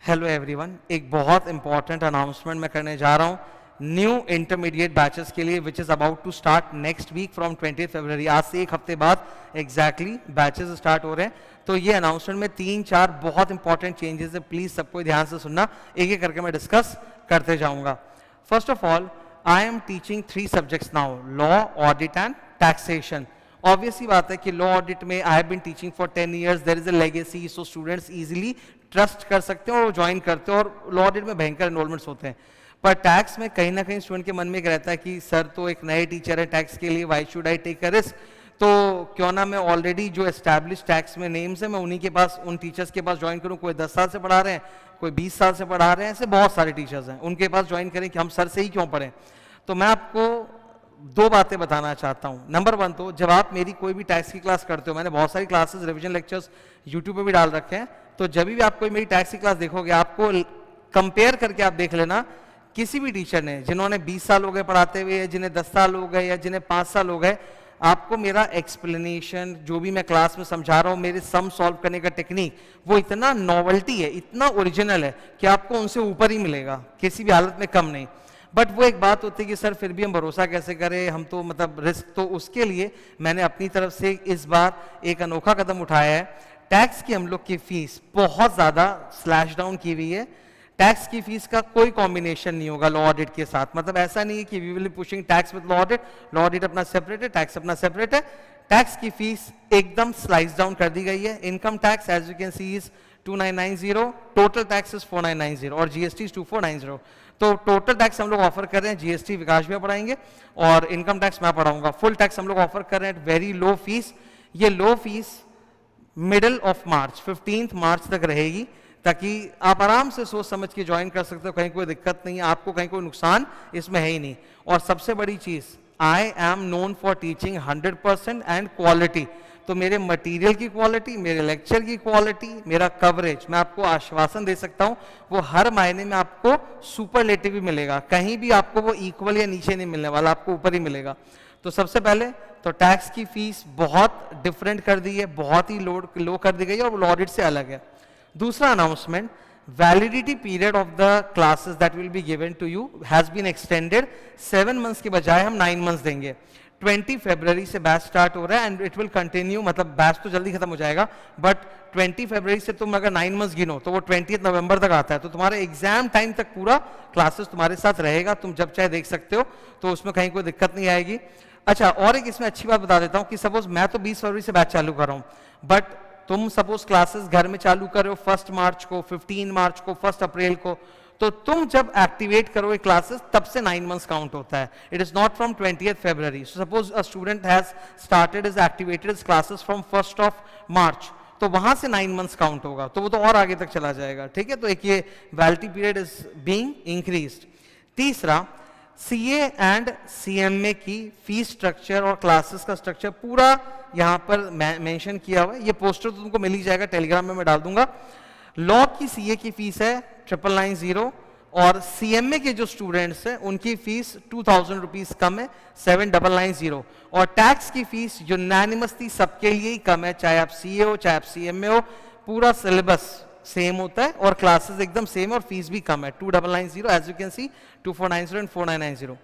Hello everyone, एक बहुत important announcement मैं करने जा रहा हूँ न्यू इंटरमीडिएट बैचेस के लिए which is about to start next week from 20 February. आज से एक हफ्ते बाद एग्जैक्टली बैचेस स्टार्ट हो रहे हैं। तो ये अनाउंसमेंट में 3-4 बहुत इंपॉर्टेंट चेंजेस है, प्लीज सबको ध्यान से सुनना, एक एक करके मैं डिस्कस करते जाऊंगा। First of all, I am teaching 3 subjects now, law, audit and taxation. Obviously बात है कि लॉ ऑडिट में I have been teaching for 10 years, there is a legacy, so students easily trust कर सकते हैं और ज्वाइन करते हैं, और लॉ ऑडिट में भयंकर एनरोलमेंट्स होते हैं। पर टैक्स में कहीं ना कहीं स्टूडेंट के मन में एक रहता है कि सर तो एक नए टीचर है टैक्स के लिए, why should I take a risk, तो क्यों ना मैं ऑलरेडी जो एस्टैब्लिश टैक्स में नेम्स है मैं उन्हीं के पास, उन टीचर्स के पास ज्वाइन करूं। कोई 10 साल से पढ़ा रहे हैं, कोई 20 साल से पढ़ा रहे हैं, ऐसे बहुत सारे टीचर्स हैं, उनके पास ज्वाइन करें कि हम सर से ही क्यों पढ़ें। तो मैं आपको 2 बातें बताना चाहता हूं। नंबर 1, तो जब आप मेरी कोई भी टैक्स की क्लास करते हो, मैंने बहुत सारी क्लासेस, रिवीजन लेक्चर्स यूट्यूब पे भी डाल रखे हैं, तो जब भी आप कोई मेरी टैक्स की क्लास देखोगे, आपको कंपेयर करके आप देख लेना किसी भी टीचर ने, जिन्होंने 20 साल हो गए पढ़ाते हुए, जिन्हें 10 साल हो गए या जिन्हें 5 साल हो गए, आपको मेरा एक्सप्लेनेशन, जो भी मैं क्लास में समझा रहा हूँ, मेरे सम सॉल्व करने का टेक्निक, वो इतना नॉवेल्टी है, इतना ओरिजिनल है कि आपको उनसे ऊपर ही मिलेगा, किसी भी हालत में कम नहीं। बट वो एक बात होती है कि सर फिर भी हम भरोसा कैसे करें, हम तो मतलब रिस्क, तो उसके लिए मैंने अपनी तरफ से इस बार एक अनोखा कदम उठाया है। टैक्स की हम लोग की फीस बहुत ज़्यादा स्लैश डाउन की हुई है। टैक्स की फीस का कोई कॉम्बिनेशन नहीं होगा लॉ ऑडिट के साथ, मतलब ऐसा नहीं है कि we will be pushing tax with law audit अपना सेपरेट है, टैक्स अपना सेपरेट है। टैक्स की फीस एकदम स्लाइस डाउन कर दी गई है। Income tax as you can see is 2990, total tax is 4990 और जीएसटी इज 2490। तो टोटल टैक्स हम लोग ऑफर कर रहे हैं, जीएसटी विकास भैया पढ़ाएंगे और इनकम टैक्स मैं पढ़ाऊंगा। फुल टैक्स हम लोग ऑफर कर रहे हैं वेरी लो फीस। ये लो फीस मिडल ऑफ मार्च, 15 मार्च तक रहेगी, ताकि आप आराम से सोच समझ के ज्वाइन कर सकते हो, कहीं कोई दिक्कत नहीं है, आपको कहीं कोई नुकसान इसमें है ही नहीं। और सबसे बड़ी चीज, I am known for teaching 100% and quality. तो मेरे मटेरियल की क्वालिटी, मेरे लेक्चर की क्वालिटी, मेरा कवरेज, मैं आपको आश्वासन दे सकता हूं, वो हर महीने में आपको सुपरलेटिव भी मिलेगा, कहीं भी आपको वो इक्वल या नीचे नहीं मिलने वाला, आपको ऊपर ही मिलेगा। तो सबसे पहले तो टैक्स की फीस बहुत डिफरेंट कर दी है, बहुत ही लो कर दी गई है और वो ऑडिट से अलग है। दूसरा announcement, validity period of the classes that will be given to you has been extended. 7 months के बजाय हम 9 मंथ्स देंगे। 20 फरवरी से बैच स्टार्ट हो रहा है एंड इट विल कंटिन्यू, मतलब बैच तो जल्दी खत्म हो जाएगा, बट 20 फरवरी से तुम अगर 9 मंथ्स गिनो तो वो 20 नवंबर तक आता है, तो तुम्हारे एग्जाम टाइम तक पूरा क्लासेस तुम्हारे साथ रहेगा, तुम जब चाहे देख सकते हो, तो उसमें कहीं कोई दिक्कत नहीं आएगी। अच्छा, और एक इसमें अच्छी बात बता देता हूँ कि सपोज मैं तो 20 फरवरी से बैच चालू कर रहा हूँ, बट तुम सपोज क्लासेस घर में चालू कर रहे हो 1 मार्च को, 15 मार्च को, 1 अप्रैल को, तो तुम जब एक्टिवेट करोगे क्लासेस तब से 9 मंथ्स काउंट होता है। It is not from 20 February. So suppose a student has started is activated is classes from 1 मार्च, तो वहां से 9 मंथ्स काउंट होगा, तो वो तो और आगे तक चला जाएगा। ठीक है, तो एक ये validity period is being increased. तीसरा, सीए एंड सीएमए की फीस स्ट्रक्चर और क्लासेस का स्ट्रक्चर पूरा यहां पर मेंशन किया हुआ है। ये पोस्टर तो तुमको मिल ही जाएगा, टेलीग्राम में मैं डाल दूंगा। लॉ की सीए की फीस है 9990 और सीएमए के जो स्टूडेंट्स हैं उनकी फीस 2000 रुपीज कम है, 7990। और टैक्स की फीस यूनानिमसली सबके लिए ही कम है, चाहे आप सीए हो चाहे आप सीएमए हो, पूरा सिलेबस सेम होता है और क्लासेस एकदम सेम और फीस भी कम है, 2990 as you can see, 2490 and 4990।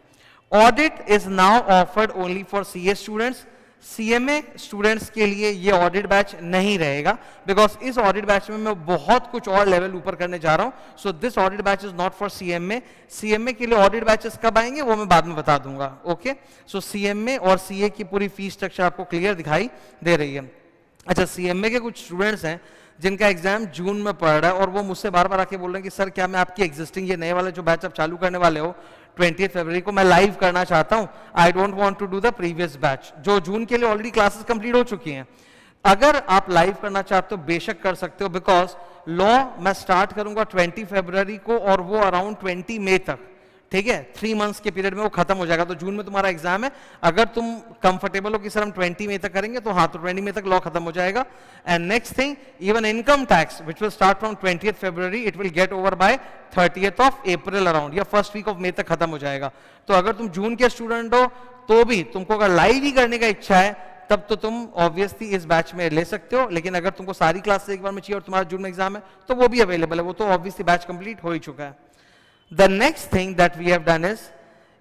Audit is now offered only for CA students. CMA students के लिए ये ऑडिट बैच नहीं रहेगा, बिकॉज इस ऑडिट बैच में मैं बहुत कुछ और लेवल ऊपर करने जा रहा हूं। So this audit batch is not for CMA. CMA के लिए ऑडिट बैचेस कब आएंगे वो मैं बाद में बता दूंगा। ओके, सो सीएमए और सीए की पूरी फीस स्ट्रक्चर आपको क्लियर दिखाई दे रही है। अच्छा, सीएमए के कुछ स्टूडेंट्स हैं जिनका एग्जाम जून में पड़ रहा है और वो मुझसे बार बार आके बोल रहे हैं कि सर क्या मैं आपकी एग्जिस्टिंग ये नए वाले जो बैच आप चालू करने वाले हो 20 फरवरी को, मैं लाइव करना चाहता हूं, I don't want to do the previous batch, जो जून के लिए ऑलरेडी क्लासेस कंप्लीट हो चुकी हैं। अगर आप लाइव करना चाहते हो बेशक कर सकते हो, बिकॉज लॉ मैं स्टार्ट करूंगा 20 फरवरी को और वो अराउंड 20 मई तक, ठीक है, 3 मंथ्स के पीरियड में वो खत्म हो जाएगा। तो जून में तुम्हारा एग्जाम है, अगर तुम कंफर्टेबल हो कि सर हम 20 मई तक करेंगे, तो हाँ, तो 20 मई तक लॉ खत्म हो जाएगा। And next thing, even income tax which will start from 20 February, it will get over by 30 April around, या 1st वीक ऑफ मई तक खत्म हो जाएगा। तो अगर तुम जून के स्टूडेंट हो तो भी तुमको अगर लाइव ही करने का इच्छा है तब तो तुम ऑब्वियसली इस बैच में ले सकते हो, लेकिन अगर तुमको सारी क्लास एक बार में चाहिए और तुम्हारा जून में एग्जाम है तो वो भी अवेलेबल है, वो तो ऑब्वियसली बैच कंप्लीट हो ही चुका है। The next thing that we have done is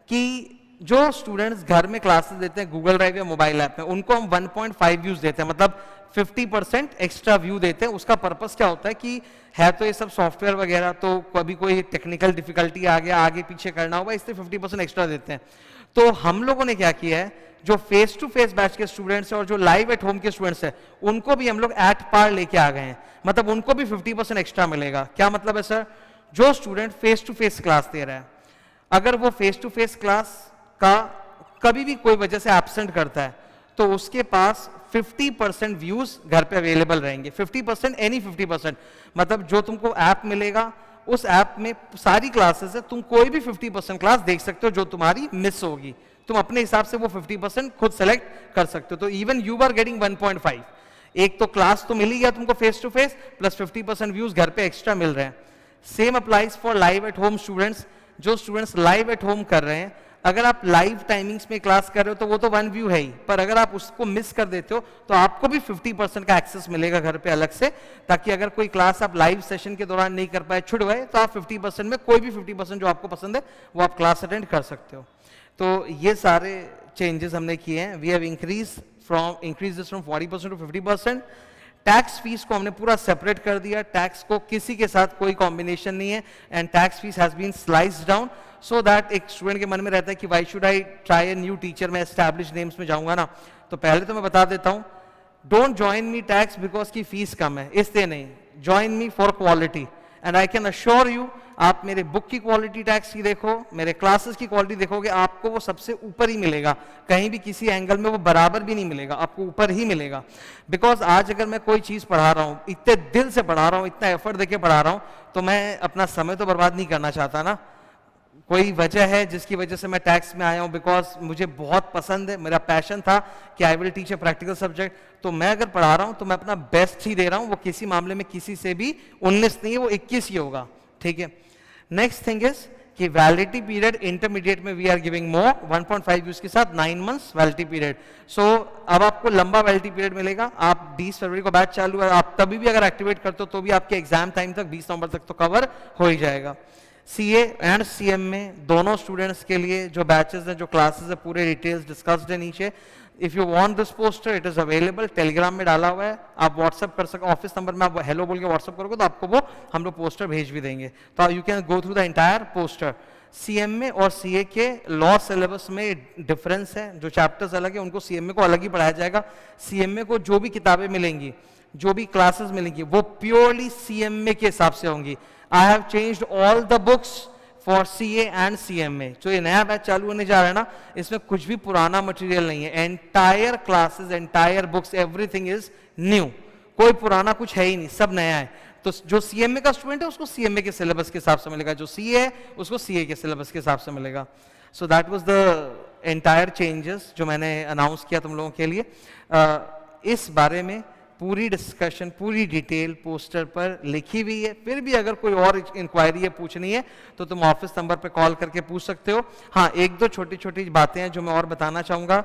कि जो स्टूडेंट्स घर में क्लासेस देते हैं गूगल ड्राइव या मोबाइल ऐप में, उनको हम 1.5 व्यूज देते हैं, मतलब 50% एक्स्ट्रा व्यू देते हैं। उसका पर्पस क्या होता है कि है तो ये सब सॉफ्टवेयर वगैरह, तो कभी कोई टेक्निकल डिफिकल्टी आ गया, आगे पीछे करना होगा, इसलिए 50% एक्स्ट्रा देते हैं। तो हम लोगों ने क्या किया है, जो फेस टू फेस बैच के स्टूडेंट्स हैं और जो लाइव एट होम के स्टूडेंट्स हैं, उनको भी हम लोग एट पार लेके आ गए हैं, मतलब उनको भी 50% एक्स्ट्रा मिलेगा। क्या मतलब है सर? जो student face to face class दे रहा है, अगर वो फेस टू फेस क्लास का कभी भी कोई वजह से एब्सेंट करता है तो उसके पास 50% व्यूज घर पे अवेलेबल रहेंगे। 50% एनी 50%, मतलब जो तुमको ऐप मिलेगा उस ऐप में सारी क्लासेस है, तुम कोई भी 50% क्लास देख सकते हो जो तुम्हारी मिस होगी, तुम अपने हिसाब से वो 50% खुद सेलेक्ट कर सकते हो। तो इवन यू आर गेटिंग 1.5, एक तो क्लास तो मिल ही गया तुमको face to face, plus 50% views घर पे एक्स्ट्रा मिल रहे हैं। Same applies for live at home students. जो स्टूडेंट्स लाइव एट होम कर रहे हैं, अगर आप लाइव टाइमिंग्स में क्लास कर रहे हो तो वो तो 1 व्यू है ही, पर अगर आप उसको मिस कर देते हो तो आपको भी 50% का एक्सेस मिलेगा घर पे अलग से, ताकि अगर कोई क्लास आप लाइव सेशन के दौरान नहीं कर पाए, छुट गए, तो आप 50% में कोई भी 50% जो आपको पसंद है वो आप क्लास अटेंड कर सकते हो। तो ये सारे चेंजेस हमने किए हैं। We have increase from 40% to 50%। Tax fees को हमने पूरा सेपरेट कर दिया, टैक्स को किसी के साथ कोई कॉम्बिनेशन नहीं है, and tax fees has been sliced down so that एक स्टूडेंट के मन में रहता है कि why should I try a new teacher, मैं एस्टैब्लिश नेम्स में जाऊंगा ना। तो पहले तो मैं बता देता हूं, don't join me tax because की फीस कम है, इसलिए नहीं, join me for quality. And I can assure you, आप मेरे बुक की क्वालिटी टैक्स की देखो, मेरे क्लासेस की क्वालिटी देखोगे, आपको वो सबसे ऊपर ही मिलेगा, कहीं भी किसी एंगल में वो बराबर भी नहीं मिलेगा, आपको ऊपर ही मिलेगा। बिकॉज आज अगर मैं कोई चीज पढ़ा रहा हूं, इतने दिल से पढ़ा रहा हूं, इतना एफर्ट देके पढ़ा रहा हूं, तो मैं अपना समय तो बर्बाद नहीं करना चाहता ना। कोई वजह है जिसकी वजह से मैं टैक्स में आया हूं, बिकॉज मुझे बहुत पसंद है, मेरा पैशन था कि I will teach a practical subject. तो मैं अगर पढ़ा रहा हूं तो मैं अपना बेस्ट ही दे रहा हूं, वो किसी मामले में किसी से भी 19 नहीं है, वो 21 ही होगा, ठीक है। नेक्स्ट थिंग इज कि वैलिडिटी पीरियड इंटरमीडिएट में we are giving more 1.5 views के साथ 9 मंथ्स वैलिडिटी पीरियड। सो अब आपको लंबा वैलिडिटी पीरियड मिलेगा। आप 20 फरवरी को बैच चालू है, आप तभी भी अगर एक्टिवेट करते हो तो भी आपके एग्जाम टाइम तक 20 नवंबर तक तो कवर हो ही जाएगा। सीए एंड सीएम में दोनों स्टूडेंट्स के लिए जो बैचेस हैं, जो क्लासेस है, पूरे डिटेल्स डिस्कस्ड है नीचे। If you want this poster, it is available, Telegram में डाला हुआ है, आप व्हाट्सअप कर सकते, ऑफिस नंबर में आप हेलो बोल के व्हाट्सअप करोगे तो आपको वो हम लोग पोस्टर भेज भी देंगे, तो you can go through the entire poster. CM में और सीए के लॉ सिलेबस में डिफरेंस है, जो चैप्टर्स अलग है उनको सीएमए को अलग ही पढ़ाया जाएगा। सीएमए को जो भी किताबें मिलेंगी, जो भी क्लासेस मिलेंगी, वो प्योरली सीएमए के हिसाब से होंगी। I have changed all the books for CA and CMA। जो ये नया बैच चालू होने जा रहा है ना, इसमें कुछ भी पुराना मटेरियल नहीं है। Entire classes, entire books, everything is new, कोई पुराना कुछ है ही नहीं, सब नया है। तो जो CMA का स्टूडेंट है उसको CMA के सिलेबस के हिसाब से मिलेगा, जो CA है उसको CA के सिलेबस के हिसाब से मिलेगा। So that was the entire changes जो मैंने अनाउंस किया तुम लोगों के लिए। इस बारे में पूरी डिस्कशन, पूरी डिटेल पोस्टर पर लिखी हुई है। फिर भी अगर कोई और इंक्वायरी है, पूछनी है, तो तुम ऑफिस नंबर पे कॉल करके पूछ सकते हो। हाँ, एक दो छोटी छोटी बातें हैं जो मैं और बताना चाहूंगा।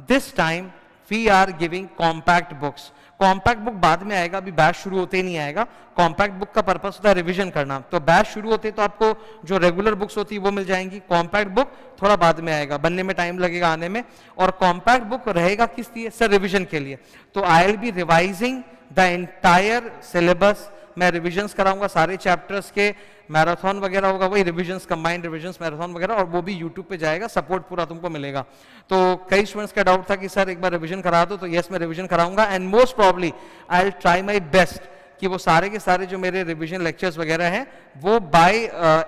This time we are giving compact books. Compact book बाद में आएगा, अभी बैच शुरू होते ही नहीं आएगा। कॉम्पैक्ट बुक का पर्पस होता है रिवीजन करना, तो बैच शुरू होते तो आपको जो रेगुलर बुक्स होती है वो मिल जाएंगी। कॉम्पैक्ट बुक थोड़ा बाद में आएगा, बनने में टाइम लगेगा आने में। और कॉम्पैक्ट बुक रहेगा किस लिए सर? रिवीजन के लिए। तो आई will B revising the entire syllabus, मैं रिविजन्स कराऊंगा सारे चैप्टर्स के, मैराथन वगैरह होगा, वही रिविजन्स, कंबाइंड रिविजन्स, मैराथन वगैरह, और वो भी यूट्यूब पे जाएगा, सपोर्ट पूरा तुमको मिलेगा। तो कई स्टूडेंट्स का डाउट था कि सर एक बार रिविजन करा दो, तो यस मैं रिविजन कराऊंगा, and most probably I will try my best कि वो सारे के सारे जो मेरे रिविजन लेक्चर्स वगैरह हैं वो बाय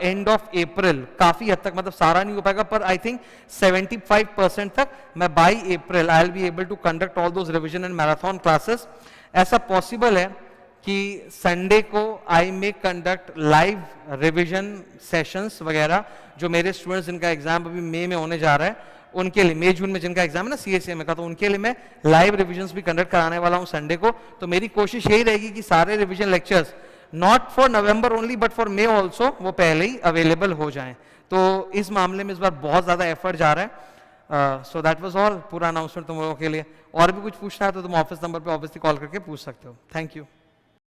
एंड ऑफ अप्रैल, काफी हद तक, मतलब सारा नहीं हो पाएगा पर आई थिंक 75% तक मैं by April I will be able to conduct all those revision and marathon classes. ऐसा पॉसिबल है कि संडे को I may conduct live revision sessions वगैरह, जो मेरे स्टूडेंट्स जिनका एग्जाम अभी मई में होने जा रहा है उनके लिए, मई जून में जिनका एग्जाम है ना CA/CMA का, तो उनके लिए मैं लाइव रिवीजन्स भी कंडक्ट कराने वाला हूं संडे को। तो मेरी कोशिश यही रहेगी कि सारे revision lectures not for November only but for may also वो पहले ही अवेलेबल हो जाएं। तो इस मामले में इस बार बहुत ज्यादा एफर्ट जा रहा है। सो दैट वाज ऑल, पूरा अनाउंसमेंट तुम लोगों के लिए। और भी कुछ पूछना है तो तुम ऑफिस नंबर पे ऑब्वियसली कॉल करके पूछ सकते हो। Thank you.